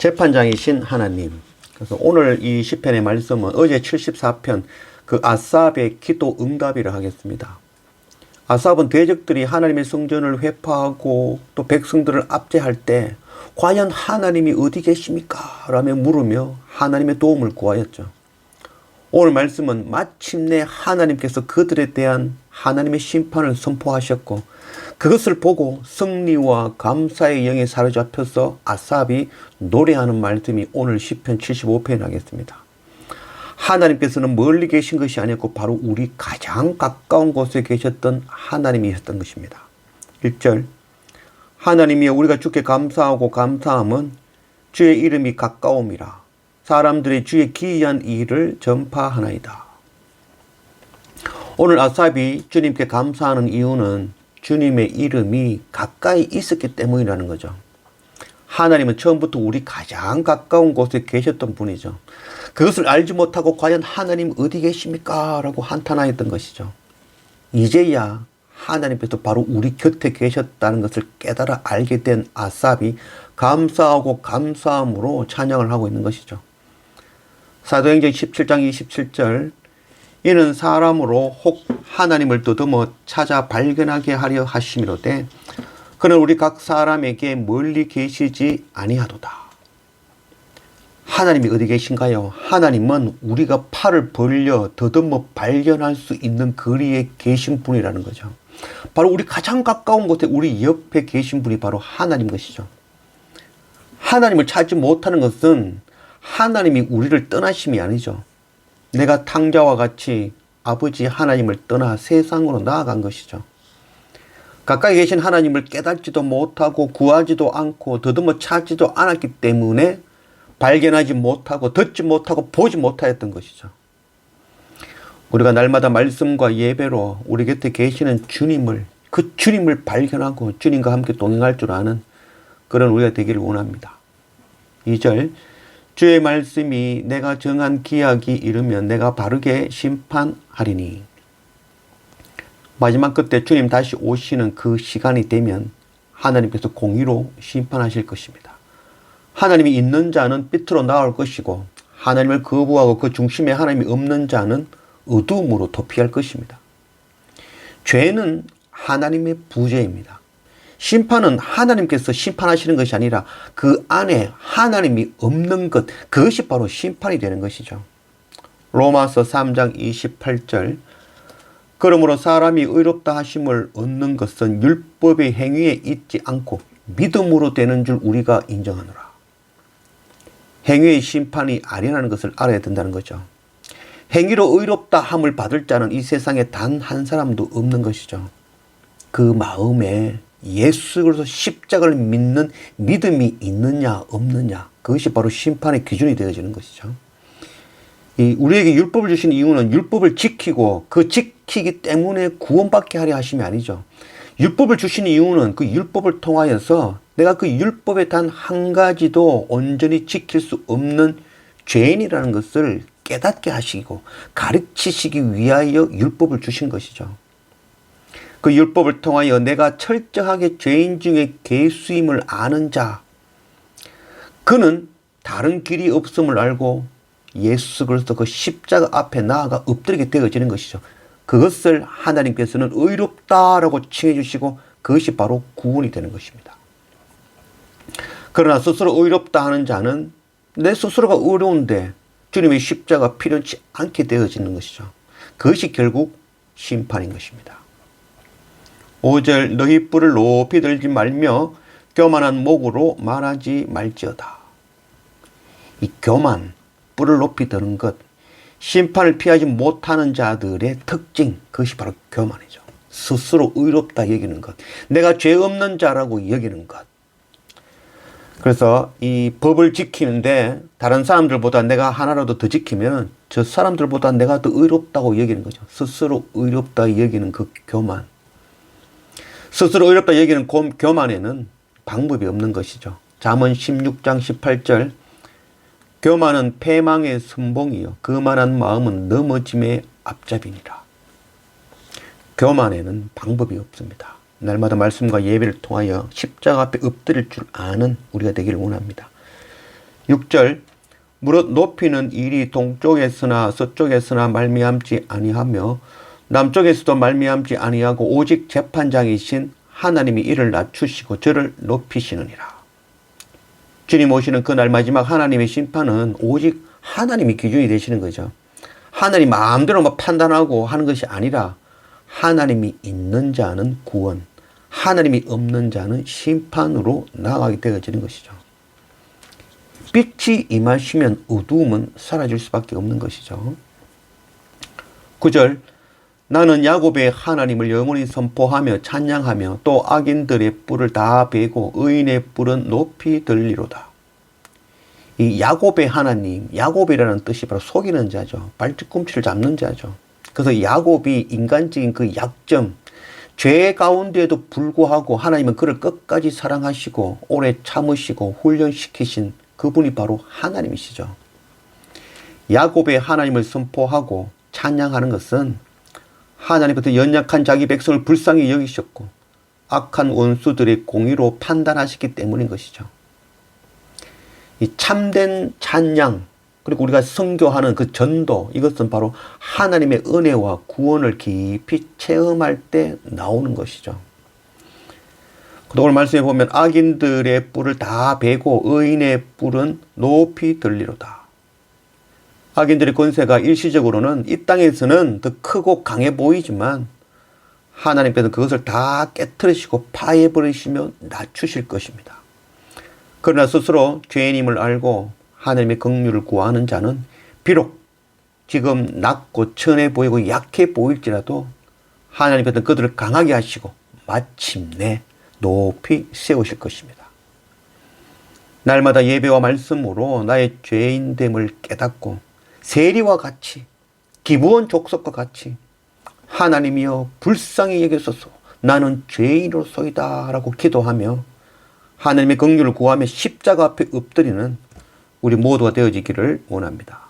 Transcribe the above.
재판장이신 하나님. 그래서 오늘 이 시편의 말씀은 어제 74편 그 아삽의 기도 응답이라 하겠습니다. 아삽은 대적들이 하나님의 성전을 회파하고 또 백성들을 압제할 때 과연 하나님이 어디 계십니까? 라며 물으며 하나님의 도움을 구하였죠. 오늘 말씀은 마침내 하나님께서 그들에 대한 하나님의 심판을 선포하셨고 그것을 보고 승리와 감사의 영에 사로잡혀서 아삽이 노래하는 말씀이 오늘 시편 75편에 하겠습니다. 하나님께서는 멀리 계신 것이 아니었고 바로 우리 가장 가까운 곳에 계셨던 하나님이셨던 것입니다. 1절 하나님이여 우리가 주께 감사하고 감사함은 주의 이름이 가까움이라 사람들이 주의 기이한 일을 전파하나이다. 오늘 아삽이 주님께 감사하는 이유는 주님의 이름이 가까이 있었기 때문이라는 거죠. 하나님은 처음부터 우리 가장 가까운 곳에 계셨던 분이죠. 그것을 알지 못하고 과연 하나님 어디 계십니까? 라고 한탄하였던 것이죠. 이제야 하나님께서 바로 우리 곁에 계셨다는 것을 깨달아 알게 된 아삽이 감사하고 감사함으로 찬양을 하고 있는 것이죠. 사도행전 17장 27절 이는 사람으로 혹 하나님을 더듬어 찾아 발견하게 하려 하심이로되 그는 우리 각 사람에게 멀리 계시지 아니하도다. 하나님이 어디 계신가요? 하나님은 우리가 팔을 벌려 더듬어 발견할 수 있는 거리에 계신 분이라는 거죠. 바로 우리 가장 가까운 곳에 우리 옆에 계신 분이 바로 하나님 것이죠. 하나님을 찾지 못하는 것은 하나님이 우리를 떠나심이 아니죠. 내가 탕자와 같이 아버지 하나님을 떠나 세상으로 나아간 것이죠. 가까이 계신 하나님을 깨닫지도 못하고 구하지도 않고 더듬어 찾지도 않았기 때문에 발견하지 못하고 듣지 못하고 보지 못하였던 것이죠. 우리가 날마다 말씀과 예배로 우리 곁에 계시는 주님을 그 주님을 발견하고 주님과 함께 동행할 줄 아는 그런 우리가 되기를 원합니다. 2절 주의 말씀이 내가 정한 기약이 이르면 내가 바르게 심판하리니. 마지막 끝에 주님 다시 오시는 그 시간이 되면 하나님께서 공의로 심판하실 것입니다. 하나님이 있는 자는 빛으로 나올 것이고 하나님을 거부하고 그 중심에 하나님이 없는 자는 어두움으로 도피할 것입니다. 죄는 하나님의 부재입니다. 심판은 하나님께서 심판하시는 것이 아니라 그 안에 하나님이 없는 것, 그것이 바로 심판이 되는 것이죠. 로마서 3장 28절 그러므로 사람이 의롭다 하심을 얻는 것은 율법의 행위에 있지 않고 믿음으로 되는 줄 우리가 인정하노라. 행위의 심판이 아니라는 것을 알아야 된다는 거죠. 행위로 의롭다 함을 받을 자는 이 세상에 단 한 사람도 없는 것이죠. 그 마음에 예수 그리스도 십자가를 믿는 믿음이 있느냐 없느냐, 그것이 바로 심판의 기준이 되어지는 것이죠. 우리에게 율법을 주신 이유는 율법을 지키고 그 지키기 때문에 구원받게 하려 하심이 아니죠. 율법을 주신 이유는 그 율법을 통하여서 내가 그 율법에 단 한 가지도 온전히 지킬 수 없는 죄인이라는 것을 깨닫게 하시고 가르치시기 위하여 율법을 주신 것이죠. 그 율법을 통하여 내가 철저하게 죄인 중에 괴수임을 아는 자, 그는 다른 길이 없음을 알고 예수 그리스도 그 십자가 앞에 나아가 엎드리게 되어지는 것이죠. 그것을 하나님께서는 의롭다라고 칭해 주시고 그것이 바로 구원이 되는 것입니다. 그러나 스스로 의롭다 하는 자는 내 스스로가 어려운데 주님의 십자가 필요치 않게 되어지는 것이죠. 그것이 결국 심판인 것입니다. 5절 너희 뿔을 높이 들지 말며 교만한 목으로 말하지 말지어다. 이 교만, 뿔을 높이 드는 것, 심판을 피하지 못하는 자들의 특징, 그것이 바로 교만이죠. 스스로 의롭다 여기는 것, 내가 죄 없는 자라고 여기는 것. 그래서 이 법을 지키는데 다른 사람들보다 내가 하나라도 더 지키면 저 사람들보다 내가 더 의롭다고 여기는 거죠. 스스로 의롭다 여기는 그 교만. 스스로 의롭다 여기는 교만에는 방법이 없는 것이죠. 잠언 16장 18절 교만은 패망의 선봉이요 거만한 마음은 넘어짐의 앞잡이니라. 교만에는 방법이 없습니다. 날마다 말씀과 예배를 통하여 십자가 앞에 엎드릴 줄 아는 우리가 되기를 원합니다. 6절 무릇 높이는 일이 동쪽에서나 서쪽에서나 말미암지 아니하며 남쪽에서도 말미암지 아니하고 오직 재판장이신 하나님이 이를 낮추시고 저를 높이시느니라. 주님 오시는 그날 마지막 하나님의 심판은 오직 하나님이 기준이 되시는 거죠. 하나님 마음대로 막 판단하고 하는 것이 아니라 하나님이 있는 자는 구원, 하나님이 없는 자는 심판으로 나아가게 되어지는 것이죠. 빛이 임하시면 어두움은 사라질 수밖에 없는 것이죠. 9절 나는 야곱의 하나님을 영원히 선포하며 찬양하며 또 악인들의 뿔을 다 베고 의인의 뿔은 높이 들리로다. 이 야곱의 하나님, 야곱이라는 뜻이 바로 속이는 자죠. 발뒤꿈치를 잡는 자죠. 그래서 야곱이 인간적인 그 약점, 죄 가운데에도 불구하고 하나님은 그를 끝까지 사랑하시고 오래 참으시고 훈련시키신 그분이 바로 하나님이시죠. 야곱의 하나님을 선포하고 찬양하는 것은 하나님부터 연약한 자기 백성을 불쌍히 여기셨고 악한 원수들의 공의로 판단하셨기 때문인 것이죠. 이 참된 찬양 그리고 우리가 선교하는 그 전도 이것은 바로 하나님의 은혜와 구원을 깊이 체험할 때 나오는 것이죠. 오늘 말씀에 보면 악인들의 뿔을 다 베고 의인의 뿔은 높이 들리로다. 악인들의 권세가 일시적으로는 이 땅에서는 더 크고 강해 보이지만 하나님께서는 그것을 다 깨트리시고 파해버리시며 낮추실 것입니다. 그러나 스스로 죄인임을 알고 하나님의 긍휼을 구하는 자는 비록 지금 낮고 천해 보이고 약해 보일지라도 하나님께서는 그들을 강하게 하시고 마침내 높이 세우실 것입니다. 날마다 예배와 말씀으로 나의 죄인됨을 깨닫고 세리와 같이 기브온 족속과 같이 하나님이여 불쌍히 여기소서 나는 죄인으로소이다 라고 기도하며 하나님의 긍휼을 구하며 십자가 앞에 엎드리는 우리 모두가 되어지기를 원합니다.